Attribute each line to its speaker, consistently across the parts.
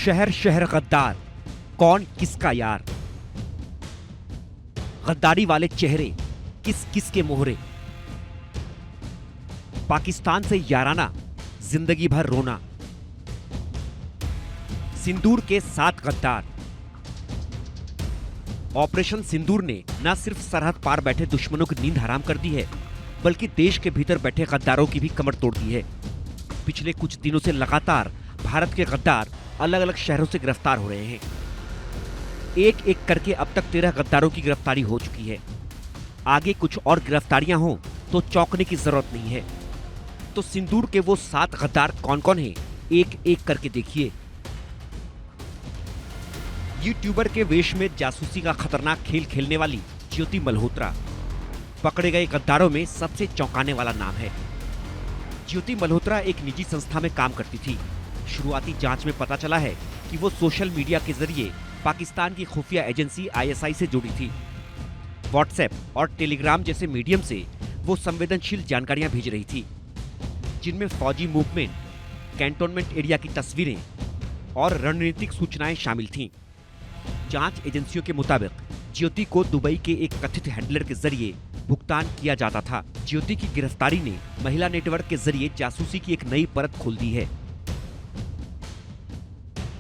Speaker 1: शहर शहर गद्दार, कौन किसका यार। गद्दारी वाले चेहरे, किस किस के मोहरे। पाकिस्तान से याराना, जिंदगी भर रोना। सिंदूर के 7 गद्दार। ऑपरेशन सिंदूर ने न सिर्फ सरहद पार बैठे दुश्मनों की नींद हराम कर दी है, बल्कि देश के भीतर बैठे गद्दारों की भी कमर तोड़ दी है। पिछले कुछ दिनों से लगातार भारत के गद्दार अलग अलग शहरों से गिरफ्तार हो रहे हैं। एक एक करके अब तक 13 गद्दारों की गिरफ्तारी हो चुकी है। आगे कुछ और गिरफ्तारियां हों तो चौंकने की जरूरत नहीं है। तो सिंदूर के वो 7 गद्दार कौन कौन हैं, एक एक करके देखिए। यूट्यूबर के वेश में जासूसी का खतरनाक खेल खेलने वाली ज्योति मल्होत्रा पकड़े गए गद्दारों में सबसे चौंकाने वाला नाम है। ज्योति मल्होत्रा एक निजी संस्था में काम करती थी। शुरुआती जांच में पता चला है कि वो सोशल मीडिया के जरिए पाकिस्तान की खुफिया एजेंसी आईएसआई से जुड़ी थी। व्हाट्सएप और टेलीग्राम जैसे मीडियम से वो संवेदनशील जानकारियां भेज रही थी, जिनमें फौजी मूवमेंट, कैंटोनमेंट एरिया की तस्वीरें और रणनीतिक सूचनाएं शामिल थीं। जांच एजेंसियों के मुताबिक ज्योति को दुबई के एक कथित हैंडलर के जरिए भुगतान किया जाता था। ज्योति की गिरफ्तारी ने महिला नेटवर्क के जरिए जासूसी की एक नई परत खोल दी है।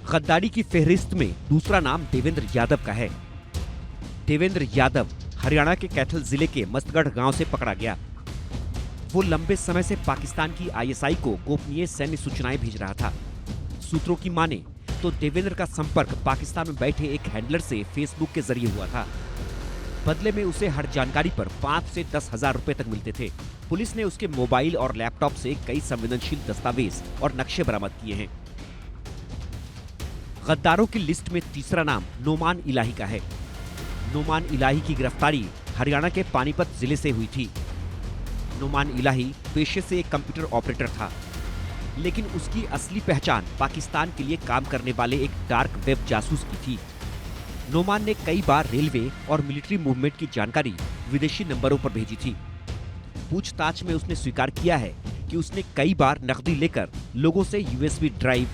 Speaker 1: गद्दारी की फेहरिस्त में दूसरा नाम देवेंद्र यादव का है। देवेंद्र यादव हरियाणा के कैथल जिले के मस्तगढ़ गांव से पकड़ा गया। वो लंबे समय से पाकिस्तान की आईएसआई को गोपनीय सैन्य सूचनाएं भेज रहा था। सूत्रों की माने तो देवेंद्र का संपर्क पाकिस्तान में बैठे एक हैंडलर से फेसबुक के जरिए हुआ था। बदले में उसे हर जानकारी पर 5 से 10 हजार रुपए तक मिलते थे। पुलिस ने उसके मोबाइल और लैपटॉप से कई संवेदनशील दस्तावेज और नक्शे बरामद किए हैं। गद्दारों की लिस्ट में तीसरा नाम नोमान इलाही का है। नोमान इलाही की गिरफ्तारी हरियाणा के पानीपत जिले से हुई थी। नोमान इलाही पेशे से एक कंप्यूटर ऑपरेटर था, लेकिन उसकी असली पहचान पाकिस्तान के लिए काम करने वाले एक डार्क वेब जासूस की थी। नोमान ने कई बार रेलवे और मिलिट्री मूवमेंट की जानकारी विदेशी नंबरों पर भेजी थी। पूछताछ में उसने स्वीकार किया है कि उसने कई बार नकदी लेकर लोगों से यूएसबी ड्राइव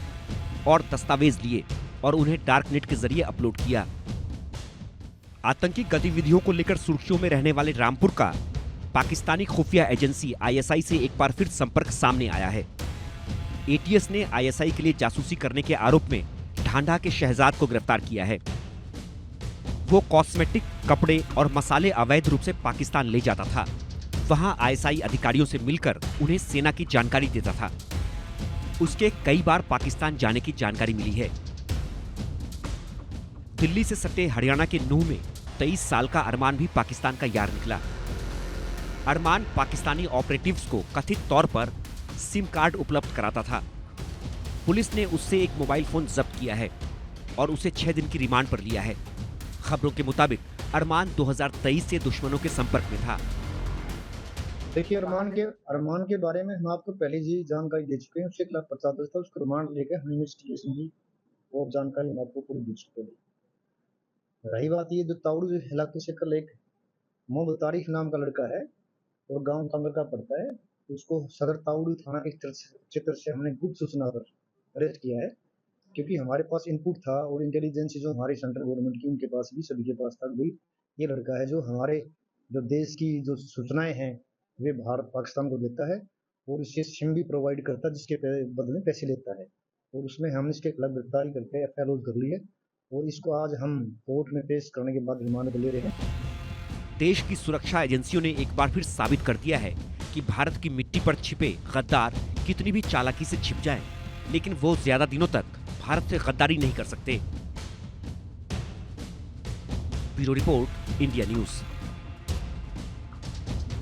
Speaker 1: और दस्तावेज लिए और उन्हें डार्कनेट के जरिए अपलोड किया। आतंकी गतिविधियों को लेकर सुर्खियों में रहने वाले रामपुर का पाकिस्तानी खुफिया एजेंसी आईएसआई से एक बार फिर संपर्क सामने आया है। एटीएस ने आईएसआई के लिए जासूसी करने के आरोप में ढांढा के शहजाद को गिरफ्तार किया है। वो कॉस्मेटिक, कपड़े और मसाले अवैध रूप से पाकिस्तान ले जाता था। वहां आईएसआई अधिकारियों से मिलकर उन्हें सेना की जानकारी देता था। उसके कई बार पाकिस्तान जाने की जानकारी मिली है। दिल्ली से सटे हरियाणा के नूह में 23 साल का अरमान भी पाकिस्तान का यार निकला। अरमान पाकिस्तानी ऑपरेटिव्स को कथित तौर पर सिम कार्ड उपलब्ध कराता था। पुलिस ने उससे एक मोबाइल फोन जब्त किया है और उसे 6 दिन की रिमांड पर लिया है। खबरों के मुताबिक अरमान 2023 से दुश्मनों के संपर्क में था।
Speaker 2: देखिए, अरमान के बारे में हम आपको पहले ही जानकारी दे चुके हैं। उसके खिलाफ पर्चा दर्ज था, उसको रिमांड लेकर हम इन्वेस्टिगेशन की वो जानकारी हम आपको पूरी दे चुके हैं। रही बात ये, जो ताउड़ू इलाके से कल एक मोहम्मद तारिक नाम का लड़का है और गांव तंगर का पड़ता है, उसको सदर ताउड़ू थाना के क्षेत्र से हमने गुप्त सूचना पर अरेस्ट किया है, क्योंकि हमारे पास इनपुट था और इंटेलिजेंस जो हमारी सेंट्रल गवर्नमेंट की उनके पास भी, सभी के पास था भाई ये लड़का है जो हमारे जो देश की जो सूचनाएं हैं वे भारत पाकिस्तान को देता है और इससे सिम भी प्रोवाइड करता है, जिसके बदले में पैसे लेता है। और उसमें हमने इसके खिलाफ गिरफ्तारी करके एफआईआर कर ली है और इसको आज हम कोर्ट में पेश करने के बाद रिमांड पर ले रहे हैं।
Speaker 1: देश की सुरक्षा एजेंसियों ने एक बार फिर साबित कर दिया है कि भारत की मिट्टी पर छिपे गद्दार कितनी भी चालाकी से छिप जाएं, लेकिन वो ज्यादा दिनों तक भारत से गद्दारी नहीं कर सकते। Bureau report, India news.